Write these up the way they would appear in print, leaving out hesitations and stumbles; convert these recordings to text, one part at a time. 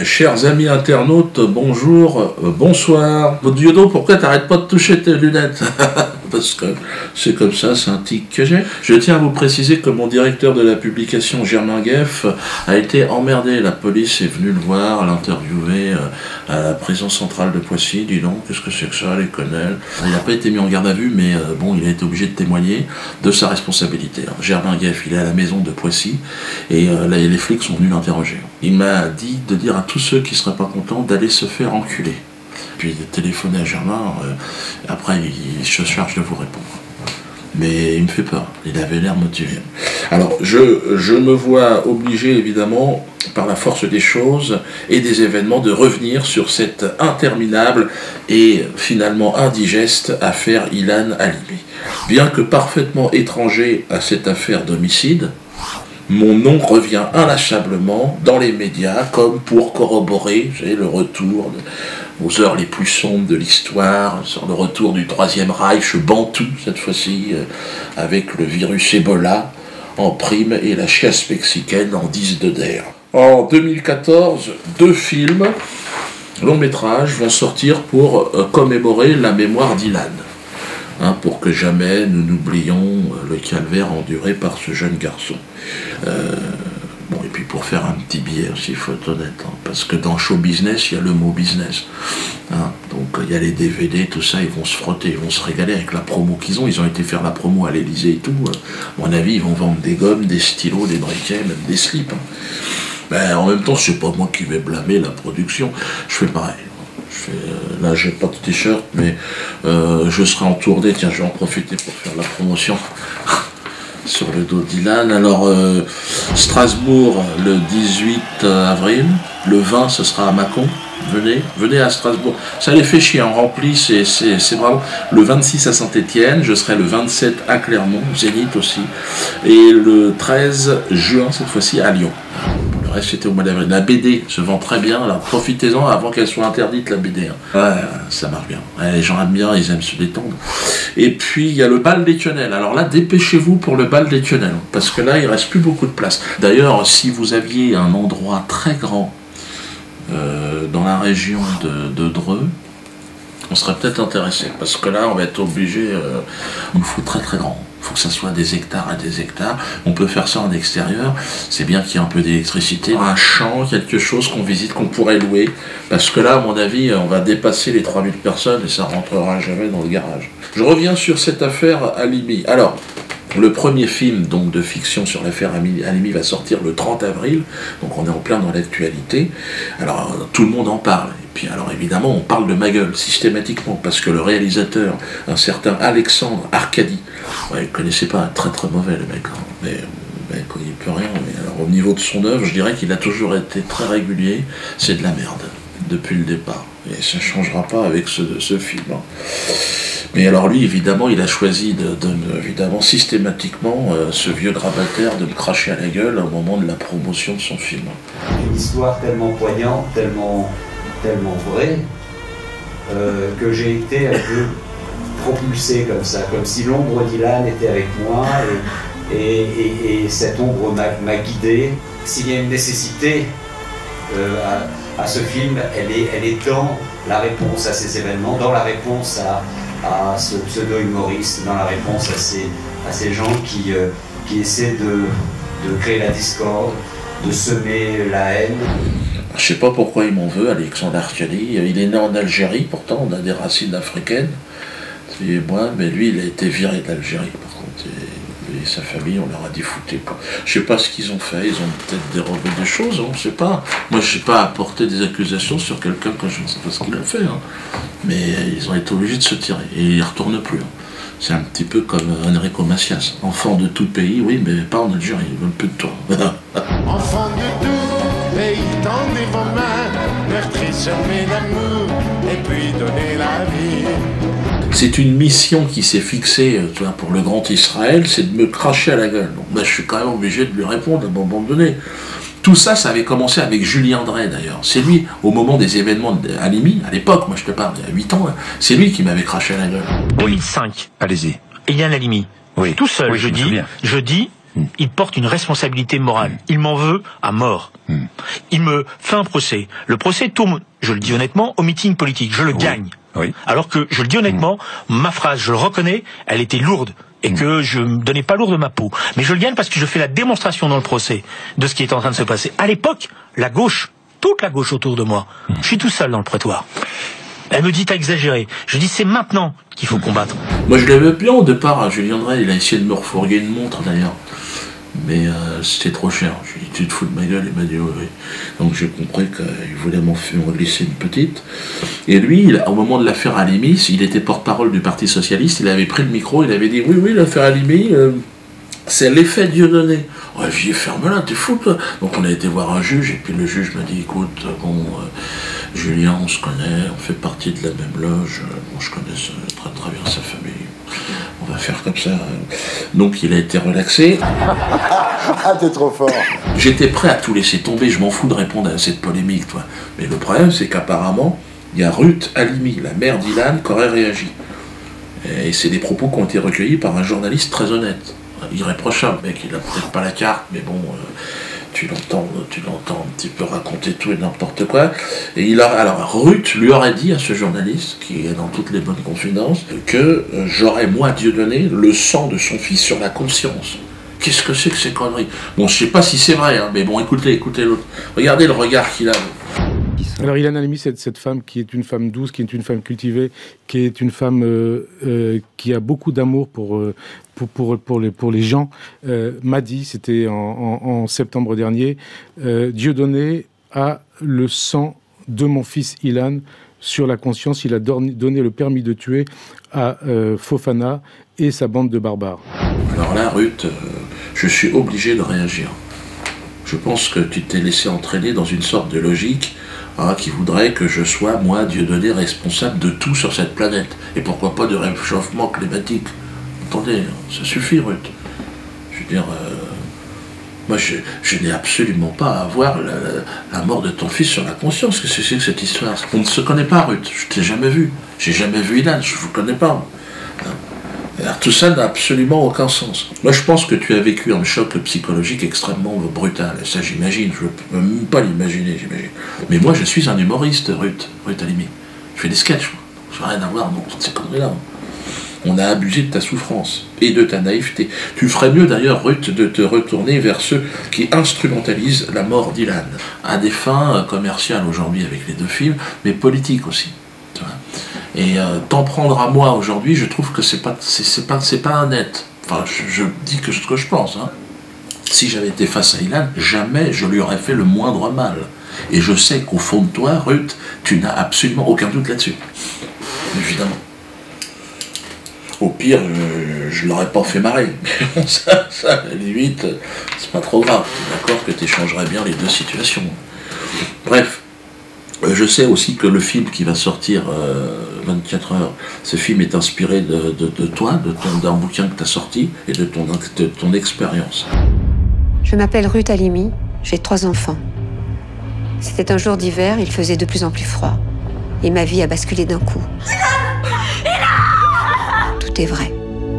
Chers amis internautes, bonjour, bonsoir. Diodo, pourquoi t'arrêtes pas de toucher tes lunettes? Parce que c'est comme ça, c'est un tic que j'ai. Je tiens à vous préciser que mon directeur de la publication, Germain Gueff, a été emmerdé. La police est venue le voir, l'interviewer à la prison centrale de Poissy. Dis donc, qu'est-ce que c'est que ça, les quenelles? Il n'a pas été mis en garde à vue, mais bon, il a été obligé de témoigner de sa responsabilité. Alors, Germain Gueff, il est à la maison de Poissy, et là, les flics sont venus l'interroger. Il m'a dit de dire à tous ceux qui ne seraient pas contents d'aller se faire enculer. Puis de téléphoner à Germain, après il se charge de vous répondre. Mais il me fait peur, il avait l'air motivé. Alors je me vois obligé évidemment, par la force des choses et des événements, de revenir sur cette interminable et finalement indigeste affaire Ilan Halimi. Bien que parfaitement étranger à cette affaire d'homicide, mon nom revient inlassablement dans les médias comme pour corroborer le retour aux heures les plus sombres de l'histoire, sur le retour du Troisième Reich bantou, cette fois-ci, avec le virus Ebola en prime et la chiasse mexicaine en 10 de der. En 2014, 2 films, longs métrages, vont sortir pour commémorer la mémoire d'Ilan. Pour que jamais nous n'oublions le calvaire enduré par ce jeune garçon. Bon, et puis pour faire un petit billet aussi, il faut être honnête, parce que dans show business, il y a le mot business. Donc il y a les DVD, tout ça, ils vont se frotter, ils vont se régaler avec la promo qu'ils ont. Ils ont été faire la promo à l'Elysée et tout. À mon avis, ils vont vendre des gommes, des stylos, des briquets, même des slips. En même temps, c'est pas moi qui vais blâmer la production, je fais pareil. Là j'ai pas de t-shirt, mais je serai en tournée, tiens je vais en profiter pour faire la promotion sur le dos d'Ilan. Alors Strasbourg le 18 avril, le 20 ce sera à Mâcon, venez à Strasbourg, ça les fait chier, on remplit, c'est bravo. Le 26 à Saint-Étienne, je serai le 27 à Clermont, Zénith aussi, et le 13 juin cette fois-ci à Lyon. Le reste c'était au mois d'avril. La BD se vend très bien, alors profitez-en avant qu'elle soit interdite, la BD. Ouais, ça marche bien. Les gens aiment bien, ils aiment se détendre. Et puis il y a le bal des quenelles. Alors là, dépêchez-vous pour le bal des quenelles, parce que là, il ne reste plus beaucoup de place. D'ailleurs, si vous aviez un endroit très grand dans la région de Dreux, on serait peut-être intéressé, parce que là, on va être obligé, il faut très très grand. Il faut que ça soit des hectares à des hectares. On peut faire ça en extérieur. C'est bien qu'il y ait un peu d'électricité, un champ, quelque chose qu'on visite, qu'on pourrait louer. Parce que là, à mon avis, on va dépasser les 3000 personnes et ça rentrera jamais dans le garage. Je reviens sur cette affaire Halimi. Alors, le premier film donc, de fiction sur l'affaire Halimi va sortir le 30 avril. Donc on est en plein dans l'actualité. Alors, tout le monde en parle. Et puis alors évidemment, on parle de ma gueule systématiquement, parce que le réalisateur, un certain Alexandre Arcadi, ouais, il ne connaissait pas, très très mauvais le mec, mais il n'y peut rien. Mais alors, au niveau de son œuvre, je dirais qu'il a toujours été très régulier, c'est de la merde, depuis le départ. Et ça ne changera pas avec ce film. Mais alors lui, évidemment, il a choisi évidemment, systématiquement, ce vieux grabataire, de me cracher à la gueule au moment de la promotion de son film. Une histoire tellement poignante, tellement vraie, que j'ai été un peu propulsé comme ça, comme si l'ombre d'Ilan était avec moi, et cette ombre m'a guidé. S'il y a une nécessité à ce film, elle est dans la réponse à ces événements, dans la réponse à ce pseudo-humoriste, dans la réponse à ces gens qui essaient de créer la discorde, de semer la haine. Je sais pas pourquoi il m'en veut, Alexandre Arcadi. Il est né en Algérie, pourtant on a des racines africaines. Et moi, mais lui, il a été viré d'Algérie, par contre. Et sa famille, on leur a dit foutez quoi. Je sais pas ce qu'ils ont fait, ils ont peut-être dérobé des choses, on ne sait pas. Moi, je sais pas apporter des accusations sur quelqu'un quand je ne sais pas ce qu'il a fait. Mais ils ont été obligés de se tirer, et ils ne retournent plus. C'est un petit peu comme Enrico Macias, enfant de tout pays, oui, mais pas en Algérie, ils veulent plus de toi. Enfant de tout pays, tendez vos mains, meurtrier, semer l'amour, et puis donner la vie. C'est une mission qui s'est fixée pour le grand Israël, c'est de me cracher à la gueule. Donc je suis quand même obligé de lui répondre à un moment donné. Tout ça, ça avait commencé avec Julien Drey d'ailleurs. C'est lui, au moment des événements d'Halimi, à l'époque, moi je te parle, il y a 8 ans, c'est lui qui m'avait craché à la gueule. 2005. Allez-y. Ilan Halimi. Oui. Tout seul, oui, je dis, Il porte une responsabilité morale. Il m'en veut à mort. Il me fait un procès. Le procès tourne, je le dis honnêtement, au meeting politique. Je le gagne. Oui. Alors que, je le dis honnêtement, ma phrase, je le reconnais, elle était lourde. Et que je me donnais pas lourd de ma peau. Mais je le gagne parce que je fais la démonstration dans le procès de ce qui est en train de se passer. À l'époque, la gauche, toute la gauche autour de moi, je suis tout seul dans le prétoire. Elle me dit t'as exagéré. Je dis c'est maintenant qu'il faut combattre. Moi je l'avais bien au départ, hein. Julien Drey, il a essayé de me refourguer une montre d'ailleurs. Mais c'était trop cher. Je lui ai dit tu te fous de ma gueule, il m'a dit oui. Donc j'ai compris qu'il voulait m'en glisser une petite. Et lui, au moment de l'affaire Halimi, il était porte-parole du Parti Socialiste, il avait pris le micro, il avait dit oui, l'affaire Halimi, c'est l'effet Dieudonné. Ouais, je lui ai dit ferme-la, t'es fou toi. Donc on a été voir un juge, et puis le juge m'a dit écoute, bon, Julien, on se connaît, on fait partie de la même loge, bon, je connais très très bien sa famille. On va faire comme ça. Donc il a été relaxé. Ah, t'es trop fort. J'étais prêt à tout laisser tomber, je m'en fous de répondre à cette polémique, toi. Mais le problème, c'est qu'apparemment, il y a Ruth Halimi, la mère d'Ilan, qui aurait réagi. Et c'est des propos qui ont été recueillis par un journaliste très honnête. Irréprochable, mec, il a peut-être pas la carte, mais bon, tu l'entends un petit peu raconter tout et n'importe quoi. Et alors Ruth lui aurait dit à ce journaliste, qui est dans toutes les bonnes confidences, que j'aurais, moi, Dieudonné, le sang de son fils sur la conscience. Qu'est-ce que c'est que ces conneries? Bon, je sais pas si c'est vrai, hein, mais bon, écoutez l'autre. Regardez le regard qu'il a. Alors Ilan Halimi, c'est cette femme qui est une femme douce, qui est une femme cultivée, qui est une femme qui a beaucoup d'amour pour les gens. M'a dit, c'était en septembre dernier, Dieudonné a le sang de mon fils Ilan sur la conscience. Il a donné le permis de tuer à Fofana et sa bande de barbares. Alors là, Ruth, je suis obligé de réagir. Je pense que tu t'es laissé entraîner dans une sorte de logique qui voudrait que je sois, moi, Dieudonné, responsable de tout sur cette planète. Et pourquoi pas de réchauffement climatique. Attendez, ça suffit, Ruth. Je veux dire, moi, je n'ai absolument pas à avoir la mort de ton fils sur la conscience. Qu'est-ce que c'est que cette histoire? On ne se connaît pas, Ruth. Je t'ai jamais vu. J'ai jamais vu Ilan, je ne vous connais pas. Alors, tout ça n'a absolument aucun sens. Moi, je pense que tu as vécu un choc psychologique extrêmement brutal. Et ça, j'imagine. Je ne peux même pas l'imaginer, j'imagine. Mais moi, je suis un humoriste, Ruth Halimi. Je fais des sketchs. Je n'ai rien à voir dans toutes ces conneries-là. On a abusé de ta souffrance et de ta naïveté. Tu ferais mieux, d'ailleurs, Ruth, de te retourner vers ceux qui instrumentalisent la mort d'Ilan. À des fins commerciales aujourd'hui avec les deux films, mais politiques aussi. Tu vois. Et t'en prendre à moi aujourd'hui, je trouve que c'est pas honnête. Enfin, je dis que ce que je pense. Hein. Si j'avais été face à Ilan, jamais je lui aurais fait le moindre mal. Et je sais qu'au fond de toi, Ruth, tu n'as absolument aucun doute là-dessus. Évidemment. Au pire, je l'aurais pas fait marrer. Mais ça, à la limite, c'est pas trop grave. T'es d'accord que tu échangerais bien les deux situations. Bref. Je sais aussi que le film qui va sortir 24 heures, ce film est inspiré de toi, d'un bouquin que tu as sorti et de ton expérience. Je m'appelle Ruth Halimi, j'ai 3 enfants. C'était un jour d'hiver, il faisait de plus en plus froid. Et ma vie a basculé d'un coup. Tout est vrai,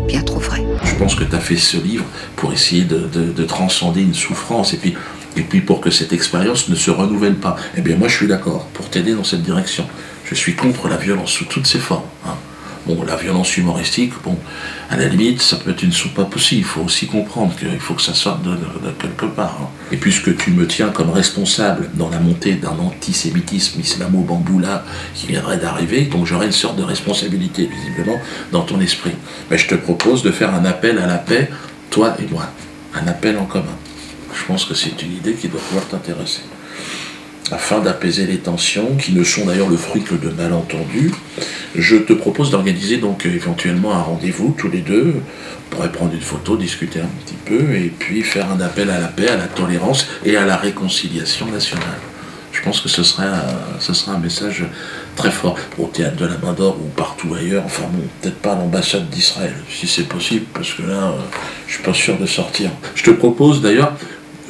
bien trop vrai. Je pense que tu as fait ce livre pour essayer de transcender une souffrance et puis pour que cette expérience ne se renouvelle pas. Eh bien moi je suis d'accord pour t'aider dans cette direction. Je suis contre la violence sous toutes ses formes. Hein. Bon, la violence humoristique, bon, à la limite, ça peut être une soupape aussi. Il faut aussi comprendre qu'il faut que ça sorte de quelque part. Hein. Et puisque tu me tiens comme responsable dans la montée d'un antisémitisme islamo-bamboula qui viendrait d'arriver, donc j'aurai une sorte de responsabilité, visiblement, dans ton esprit. Mais je te propose de faire un appel à la paix, toi et moi. Un appel en commun. Je pense que c'est une idée qui doit pouvoir t'intéresser. Afin d'apaiser les tensions, qui ne sont d'ailleurs le fruit que de malentendus, je te propose d'organiser donc éventuellement un rendez-vous tous les deux. On pourrait prendre une photo, discuter un petit peu, et puis faire un appel à la paix, à la tolérance et à la réconciliation nationale. Je pense que ce serait un message très fort au Théâtre de la Main d'Or ou partout ailleurs. Enfin bon, peut-être pas à l'ambassade d'Israël, si c'est possible, parce que là, je suis pas sûr de sortir. Je te propose d'ailleurs,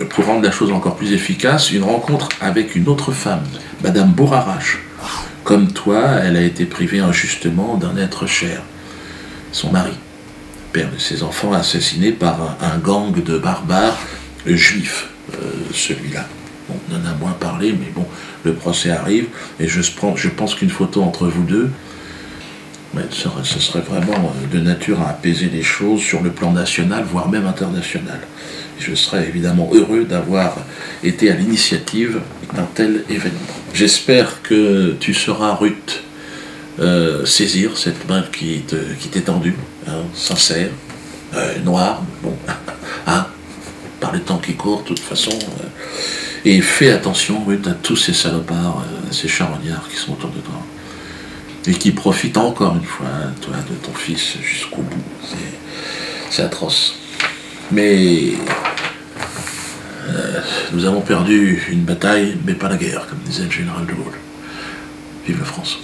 pour rendre la chose encore plus efficace, une rencontre avec une autre femme, Madame Bourarache. Comme toi, elle a été privée injustement d'un être cher, son mari. père de ses enfants, assassiné par un gang de barbares juifs, celui-là. Bon, on en a moins parlé, mais bon, le procès arrive, et je pense qu'une photo entre vous deux, ce serait vraiment de nature à apaiser les choses sur le plan national, voire même international. Et je serais évidemment heureux d'avoir été à l'initiative d'un tel événement. J'espère que tu sauras, Ruth, saisir cette main qui t'est tendue, hein, sincère, noire, bon, hein, par les temps qui courent, de toute façon. Et fais attention, Ruth, à tous ces salopards, ces charognards qui sont autour de toi. Et qui profitent encore une fois, toi, de ton fils jusqu'au bout. C'est atroce. Mais nous avons perdu une bataille, mais pas la guerre, comme disait le général de Gaulle. Vive la France.